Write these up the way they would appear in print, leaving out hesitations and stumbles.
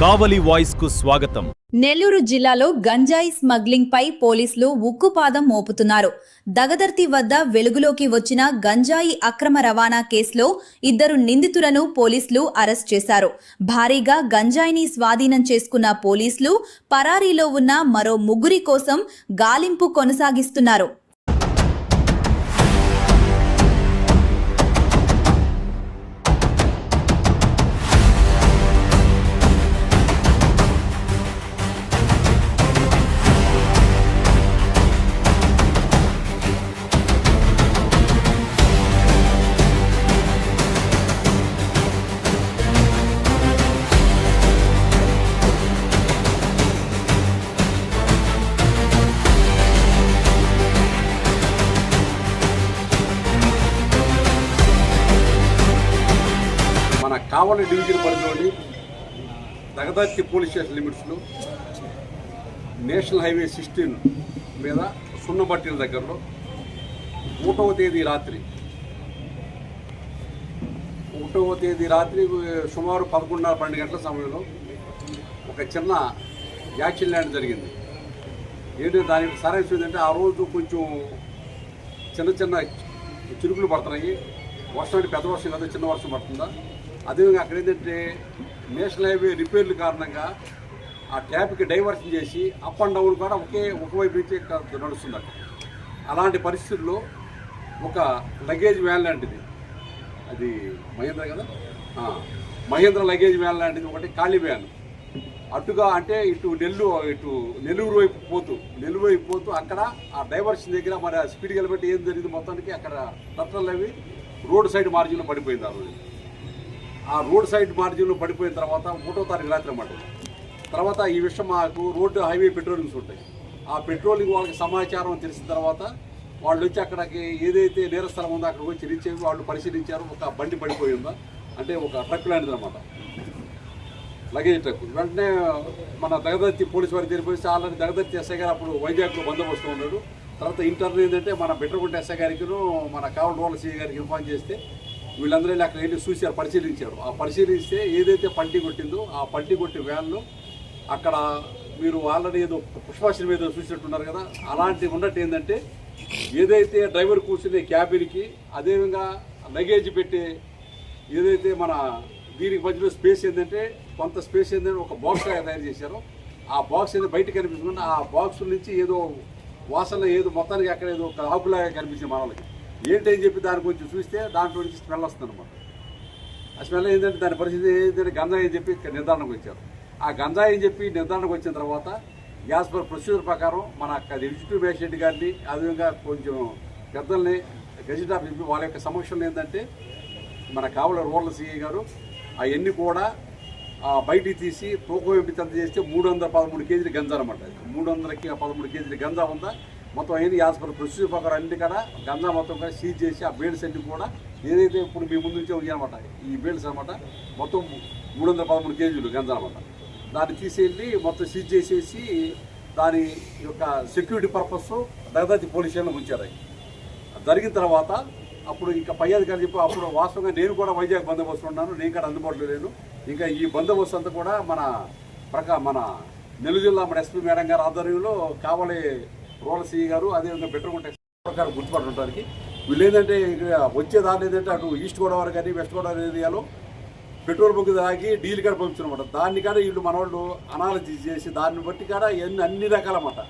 కావలి voice కు స్వాగతం. నెల్లూరు జిల్లాలో గంజాయి స్మగ్లింగ్ పై పోలీసులు ఉక్కుపాదం మోపుతున్నారు. దగదర్తి వద్ద వెలుగులోకి వచ్చిన గంజాయి అక్రమ రవాణా కేసులో 2 నిందితులను పోలీసులు అరెస్ట్ చేశారు. భారీగా గంజాయిని స్వాధీనం చేసుకున్న పోలీసులు పరారీలో ఉన్న మరో 3 కోసం గాలింపు కొనసాగిస్తున్నారు. కావలి డివిజన్ పరిధిలోని దగదర్తి పోలీస్ స్టేషన్ లిమిట్స్లో నేషనల్ హైవే 16 మీద సున్నబట్టిన దగ్గరలో 1వ తేదీ రాత్రి సుమారు 11:30-12 గంటల సమయంలో ఒక చిన్న యాక్సిడెంట్ జరిగింది. ఏంటంటే దానికి సారాంశం ఏంటంటే ఆ రోజు కొంచెం చిన్న చిరుకులు పడుతున్నాయి. వర్షం అంటే పెద్ద వర్షం కదా, చిన్న వర్షం పడుతుందా. అదేవిధంగా అక్కడ ఏంటంటే నేషనల్ హైవే రిపేర్ల కారణంగా ఆ ట్యాప్కి డైవర్షన్ చేసి అప్ అండ్ డౌన్ కూడా ఒకవైపు నుంచి నడుస్తుంది. అలాంటి పరిస్థితుల్లో ఒక లగేజ్ వ్యాన్ లాంటిది, అది మహేంద్ర కదా, మహేంద్ర లగేజ్ వ్యాన్ లాంటిది ఒకటి ఖాళీ వ్యాన్ అటుగా అంటే ఇటు నెల్లూరు వైపు పోతూ అక్కడ ఆ డైవర్షన్ దగ్గర మరి స్పీడ్కి వెళ్ళబట్టి ఏం జరిగింది, మొత్తానికి అక్కడ టర్టల్ అవి రోడ్ సైడ్ మార్జిన్లో పడిపోయింది. ఆ రోజు ఆ రోడ్ సైడ్ మార్జిన్లో పడిపోయిన తర్వాత 1వ తారీఖు రాత్రి అన్నమాట. తర్వాత ఈ విషయం మాకు రోడ్డు హైవే పెట్రోలింగ్స్ ఉంటాయి. ఆ పెట్రోలింగ్ వాళ్ళకి సమాచారం తెలిసిన తర్వాత వాళ్ళు వచ్చి అక్కడికి ఏదైతే నేరస్థలం ఉందో అక్కడికి వచ్చి రీచ్ అయ్యి వాళ్ళు పరిశీలించారు. ఒక బండి పడిపోయిందా అంటే ఒక ట్రక్ లాంటిది అనమాట, లగేజ్ ట్రక్. వెంటనే మన దగదర్తి పోలీసు వారికి తెలిపోయి ఆల్రెడీ దగదర్తి ఎస్ఐ గారు అప్పుడు వైజాగ్లో బందోబస్తు ఉన్నాడు. తర్వాత ఇంటర్వ్యూ ఏంటంటే మన బెట్రగుంట ఎస్ఐ గారికి మన కావలి రోడ్ల సిఐ గారికి ఇన్ఫార్మ్ చేస్తే వీళ్ళందరూ అక్కడ వెళ్ళి చూశారు, పరిశీలించారు. ఆ పరిశీలిస్తే ఏదైతే పల్టీ కొట్టిందో ఆ పల్టీ కొట్టి వ్యాన్లో అక్కడ మీరు ఆల్రెడీ ఏదో పుష్పాషన్ మీద చూసినట్టున్నారు కదా, అలాంటివి ఉన్నట్టు ఏంటంటే ఏదైతే డ్రైవర్ కూర్చునే క్యాబిన్కి అదేవిధంగా లగేజ్ పెట్టే ఏదైతే మన దీనికి మధ్యలో స్పేస్ ఏంటంటే కొంత స్పేస్ ఏంటంటే ఒక బాక్స్ తయారు చేశారు. ఆ బాక్స్ ఏదో బయట కనిపిస్తుంది. ఆ బాక్స్ నుంచి ఏదో వాసన ఏదో మొత్తానికి అక్కడ ఏదో ఒక ఆకులాగా కనిపించింది మనకి. ఏంటని చెప్పి దాని గురించి చూస్తే దాంట్లో నుంచి స్మెల్ వస్తుంది అనమాట. ఆ స్మెల్ ఏంటంటే దాని పరిస్థితి ఏంటంటే గంజాయి అని చెప్పి నిర్ధారణకు వచ్చారు. ఆ గంజాయి అని చెప్పి నిర్ధారణకు వచ్చిన తర్వాత యాజ్ పర్ ప్రొసీజర్ ప్రకారం మన ఎగ్జిక్యూటివ్ మేజిస్ట్రేట్ గారిని అదేవిధంగా కొంచెం పెద్దల్ని గెజిట్ ఆఫీస్ వాళ్ళ యొక్క సమక్షంలో ఏంటంటే మన కావలి రోడ్ల సిఐ గారు అవన్నీ కూడా బయటికి తీసి తూకం ఎంపిక చేస్తే 313 కేజీల గంజా అనమాట. 313 కేజీల గంజా ఉందా మొత్తం అయింది. యాజ్ పర్ ప్రొసీజర్ ప్రకారం అన్ని కూడా గంజా మొత్తం కూడా సీజ్ చేసి ఆ బేల్స్ అన్ని కూడా ఏదైతే ఇప్పుడు మీ ముందు నుంచే ఉన్నాయన్నమాట ఈ బేల్స్ అనమాట, మొత్తం 313 కేజీలు గంజా అనమాట. దాన్ని తీసేళ్ళి మొత్తం సీజ్ చేసేసి దాని యొక్క సెక్యూరిటీ పర్పస్ దగదర్తి పోలీస్ స్టేషన్లో ఉంచారు. జరిగిన తర్వాత అప్పుడు ఇంకా పై అధికారులు చెప్పి అప్పుడు వాస్తవంగా నేను కూడా వైజాగ్ బందోబస్తు ఉన్నాను, నేను కూడా అందుబాటులో లేను. ఇంకా ఈ బందోబస్తు అంతా కూడా మన నెల్లూరు జిల్లా మన ఎస్పీ మేడం గారు ఆధ్వర్యంలో కావలి రోడ్ల సిఐ గారు అదేవిధంగా బెట్రగుంట ప్రకారం గుర్తుపట్టడానికి వీళ్ళు ఏంటంటే వచ్చేదాన్ని ఏంటంటే అటు ఈస్ట్ గోదావరి కానీ వెస్ట్ గోదావరి ఏరియాలో పెట్రోల్ బంక్ తాగి డీల్ కాడ పంపించనమాట. దాన్ని కాడ వీళ్ళు మన వాళ్ళు అనాలిసిస్ చేసి దాన్ని బట్టి కాడ అన్ని రకాలన్నమాట,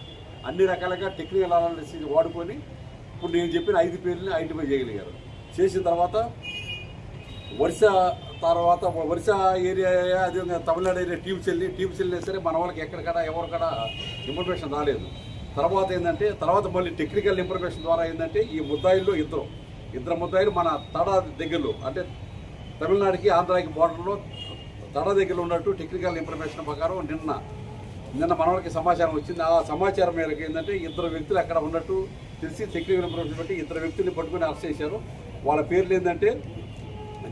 అన్ని రకాలుగా టెక్నికల్ అనాలిసిస్ వాడుకొని ఇప్పుడు నేను చెప్పిన 5 పేర్లని ఐడెంటిఫై చేయగలిగారు. చేసిన తర్వాత వరుస ఏరియా అదేవిధంగా తమిళనాడు ఏరియా టీమ్స్ వెళ్ళినా సరే మన వాళ్ళకి ఎక్కడికడా ఎవరికడా ఇన్ఫర్మేషన్ రాలేదు. తర్వాత ఏంటంటే మళ్ళీ టెక్నికల్ ఇన్ఫర్మేషన్ ద్వారా ఏంటంటే ఈ ముద్దాయిల్లో ఇద్దరు ముద్దాయిలు మన తడ దగ్గరలో అంటే తమిళనాడుకి ఆంధ్రాకి బోర్డర్లో తడ దగ్గరలో ఉన్నట్టు టెక్నికల్ ఇన్ఫర్మేషన్ ప్రకారం నిన్న మన వాళ్ళకి సమాచారం వచ్చింది. ఆ సమాచారం మేరకు ఏంటంటే 2 వ్యక్తులు అక్కడ ఉన్నట్టు తెలిసి టెక్నికల్ ఇన్ఫర్మేషన్ బట్టి 2 వ్యక్తుల్ని పట్టుకుని అరెస్ట్ చేశారు. వాళ్ళ పేర్లు ఏంటంటే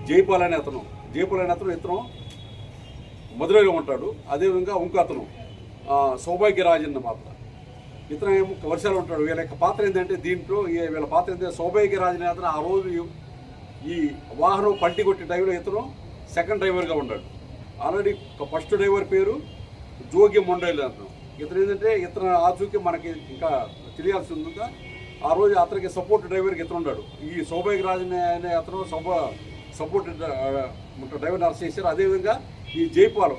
జైపాల్ అనే అతను ఇతను మధురైలో ఉంటాడు. అదేవిధంగా ఇంకో అతను సౌభాగ్యరాజ్ అన్న మాత్రం ఇతను వర్షాలు ఉంటాడు. వీళ్ళ యొక్క పాత్ర ఏంటంటే దీంట్లో వీళ్ళ పాత్ర ఏంటంటే సౌభాగ్యరాజ్ అనే అతను ఆ రోజు ఈ వాహనం పల్టీ కొట్టే టైంలో ఇతను సెకండ్ డ్రైవర్గా ఉన్నాడు. ఆల్రెడీ ఫస్ట్ డ్రైవర్ పేరు జోగి మొండైలు అంటాం. ఇతను ఏంటంటే ఇతను ఆచూకీ మనకి ఇంకా తెలియాల్సి ఉందా. ఆ రోజు అతనికి సపోర్ట్ డ్రైవర్కి ఇతను ఉన్నాడు. ఈ సౌభాగ్య రాజు అనే అతను సపోర్ట్ డ్రైవర్ని అరెస్ట్ చేశారు. అదేవిధంగా ఈ జైపాల్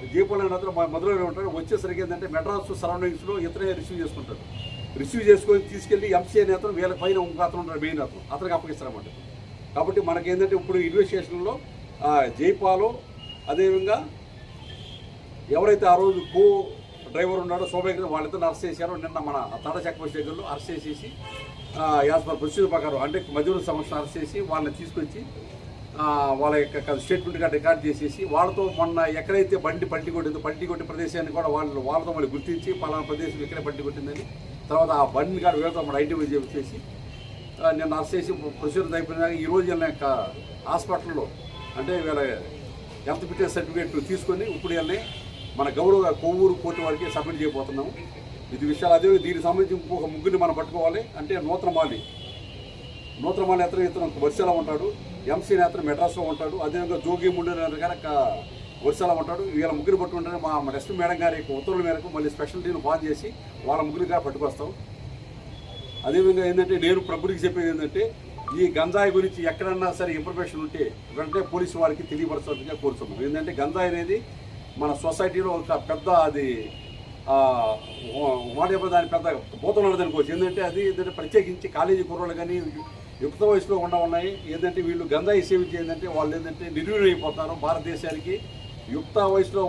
అనే అతను మధురలో ఉంటాడు. వచ్చేసరికి ఏంటంటే మెడ్రాస్ సరౌండింగ్స్లో ఇతనే రిసీవ్ చేసుకుంటాడు. రిసీవ్ చేసుకొని తీసుకెళ్ళి ఎంసీ అనే అతను వీళ్ళ పైన ఇంకో అతను ఉంటాడు, మెయిన్ అతనికి అప్పగిస్తారన్నమాట. కాబట్టి మనకి ఏంటంటే ఇప్పుడు ఇన్వెస్టిగేషన్లో జైపాలు అదేవిధంగా ఎవరైతే ఆ రోజు కో డ్రైవర్ ఉన్నాడో సౌభాగ్య వాళ్ళిద్దరిని అరెస్ట్ చేశారో నిన్న మన తాడా చెక్ పోస్ట్ దగ్గరలో అరెస్ట్ చేసేసి యాజ్ పర్ ప్రొసీజర్ ప్రకారం అంటే మధ్యలో సంవత్సరం అరెస్ట్ చేసి వాళ్ళని తీసుకొచ్చి వాళ్ళ యొక్క స్టేట్మెంట్ కార్డు రికార్డ్ చేసేసి వాళ్ళతో మొన్న ఎక్కడైతే బండి పల్టీ కొట్టిన ప్రదేశాన్ని కూడా వాళ్ళతో మళ్ళీ గుర్తించి పలానా ప్రదేశం ఇక్కడే బండి కొట్టిందని తర్వాత ఆ బండిని కాదు వీళ్ళతో మన ఐటీ చేసి నిన్న అరెస్ట్ చేసి ప్రొసీజర్ అయిపోయినాక ఈరోజు వీళ్ళ యొక్క హాస్పిటల్లో అంటే వీళ్ళ హెల్త్ ఫిట్నెస్ సర్టిఫికేట్ తీసుకొని ఇప్పుడు వీళ్ళని మన గౌరవ కొవ్వూరు కోర్టు వారికి సబ్మిట్ చేయబోతున్నాము. ఇది విషయాలు అదే దీనికి సంబంధించి ఇంకొక ముగ్గురిని మనం పట్టుకోవాలి. అంటే నూతనమాలి ఇతను వర్షాలో ఉంటాడు, ఎంసీ నేతను మెడ్రాస్లో ఉంటాడు, అదేవిధంగా జోగి ముండే కనుక వర్షాలో ఉంటాడు. వీళ్ళ ముగ్గురు పట్టుకుంటే మా ఎస్పీ మేడం గారి ఉత్తర్వుల మేరకు మళ్ళీ స్పెషల్ టీం ఫాన్ చేసి వాళ్ళ ముగ్గురిగా పట్టుకొస్తాం. అదేవిధంగా ఏంటంటే నేను ప్రభుత్వకి చెప్పేది ఏంటంటే ఈ గంజాయి గురించి ఎక్కడన్నా సరే ఇన్ఫర్మేషన్ ఉంటే వెంటనే పోలీసు వారికి తెలియపరచాల్సిందిగా కోరుతున్నాం. ఏంటంటే గంజాయి అనేది మన సొసైటీలో ఒక పెద్ద అది మాట దాని పెద్ద బోధన అనుకోవచ్చు. ఏంటంటే అది ఏంటంటే ప్రత్యేకించి కాలేజీ కుర్రోళ్ళు కానీ యుక్త వయసులో ఉన్నాయి. ఏంటంటే వీళ్ళు గంజాయి సేవించి ఏంటంటే వాళ్ళు ఏంటంటే నిర్వీర్యం అయిపోతారు. భారతదేశానికి యుక్త వయసులో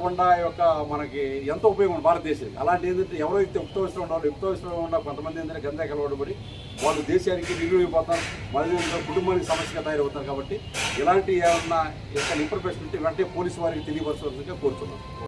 యొక్క మనకి ఎంతో ఉపయోగం భారతదేశానికి. అలాంటి ఏంటంటే ఎవరైతే యుక్త వయసులో ఉన్నారో యుక్త వయసులో ఉన్న కొంతమంది ఏంటంటే గంజాయి కలవడబడి వాళ్ళు దేశానికి నిర్వీర్యమైపోతారు, మళ్ళీ కుటుంబానికి సమస్యగా తయారవుతారు. కాబట్టి ఇలాంటి ఏమన్నా యొక్క ఇన్ఫర్మేషన్ ఉంటే వెంటనే పోలీసు వారికి తెలియపరచాల్సిందిగా కోరుతున్నాం.